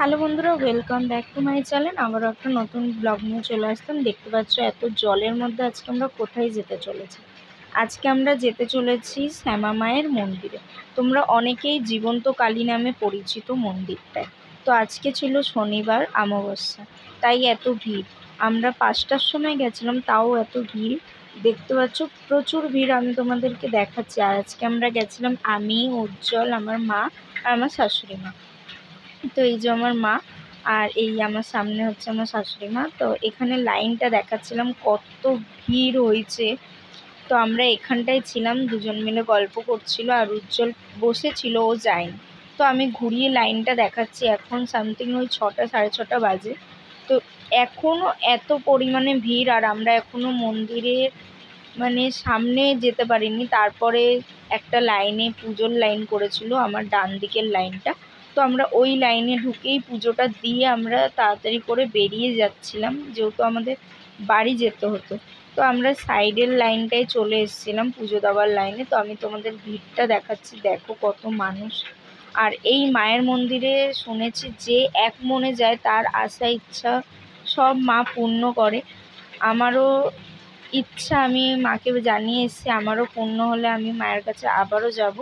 Hello বন্ধুরা, welcome back to my channel. আবারও একটা নতুন ব্লগ নিয়ে চলে আসলাম। দেখতে পাচ্ছ এত জলের মধ্যে আজকে আমরা কোথায় যেতে চলেছি। আজকে আমরা যেতে চলেছি শ্যামা মায়ের মন্দিরে। তোমরা অনেকেই জীবন্ত কালী নামে পরিচিত মন্দিরটায়। তো আজকে ছিল শনিবার অমাবস্যা, তাই এত ভিড়। আমরা 5টার সময় গেছিলাম, তাও এত ভিড়। দেখতে পাচ্ছ প্রচুর ভিড়, আমি তোমাদেরকে দেখাচ্ছি। আর আজকে আমরা গেছিলাম আমি, উজ্জ্বল, আমার মা আর আমার শাশুড়ি মা। তো এই যে আমার মা, আর এই আমার সামনে হচ্ছে আমার শাশুড়ি মা। তো এখানে লাইনটা দেখাচ্ছিলাম, কত ভিড় হয়েছে। তো আমরা এখানটায় ছিলাম, দুজন মিলে গল্প করছিল, আর উজ্জ্বল বসেছিল, ও যায়নি। তো আমি ঘুরিয়ে লাইনটা দেখাচ্ছি। এখন সামথিং ওই 6টা 6:30 বাজে। তো এখনও এত পরিমাণে ভিড়, আর আমরা এখনও মন্দিরের সামনে যেতে পারিনি। তারপরে একটা লাইনে পুজোর লাইন করেছিল, আমার ডান দিকের লাইনটা। তো আমরা ওই লাইনে ঢুকেই পুজোটা দিয়ে আমরা তাড়াতাড়ি করে বেরিয়ে যাচ্ছিলাম, যেহেতু আমাদের বাড়ি যেতে হতো। তো আমরা সাইডের লাইনটায় চলে এসেছিলাম, পুজো দেওয়ার লাইনে। তো আমি তোমাদের ভিড়টা দেখাচ্ছি, দেখো কত মানুষ। আর এই মায়ের মন্দিরে শুনেছি যে এক মনে যায় তার আশা ইচ্ছা সব মা পূর্ণ করে। আমারও ইচ্ছা, আমি মাকে জানিয়ে এসেছি, আমারও পূর্ণ হলে আমি মায়ের কাছে আবারও যাব।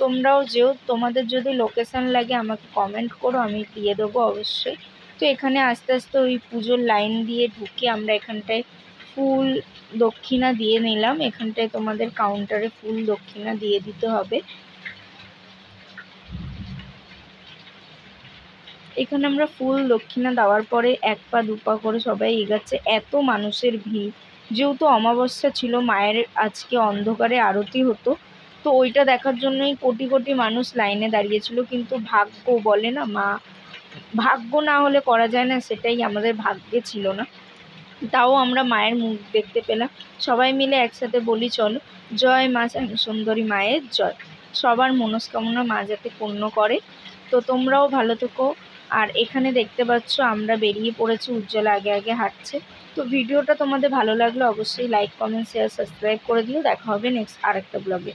তোমরাও যেও, তোমাদের যদি লোকেশান লাগে আমাকে কমেন্ট করো, আমি দিয়ে দেবো অবশ্যই। তো এখানে আস্তে আস্তে ওই পুজোর লাইন দিয়ে ঢুকে আমরা এখানটায় ফুল দক্ষিণা দিয়ে নিলাম। এখানটায় তোমাদের কাউন্টারে ফুল দক্ষিণা দিয়ে দিতে হবে। এখানে আমরা ফুল দক্ষিণা দেওয়ার পরে 1 পা 2 পা করে সবাই এগাচ্ছে। এত মানুষের ভিড়, যেহেতু অমাবস্যা ছিল, মায়ের আজকে অন্ধকারে আরতি হতো। তো ওইটা দেখার জন্যই কোটি কোটি মানুষ লাইনে দাঁড়িয়েছিল। কিন্তু ভাগ্য বলে না, মা ভাগ্য না হলে করা যায় না, সেটাই আমাদের ভাগ্যে ছিল না। তাও আমরা মায়ের মুখ দেখতে পেলাম। সবাই মিলে একসাথে বলি চলো, জয় মা সুন্দরী মায়ের জয়। সবার মনস্কামনা মা যাতে পূর্ণ করে। তো তোমরাও ভালো থেকো। আর এখানে দেখতে পাচ্ছ আমরা বেরিয়ে পড়েছি, উজ্জ্বল আগে আগে হাঁটছে। তো ভিডিওটা তোমাদের ভালো লাগলে অবশ্যই লাইক, কমেন্ট, শেয়ার, সাবস্ক্রাইব করে দিও। দেখা হবে নেক্সট আরেকটা ব্লগে।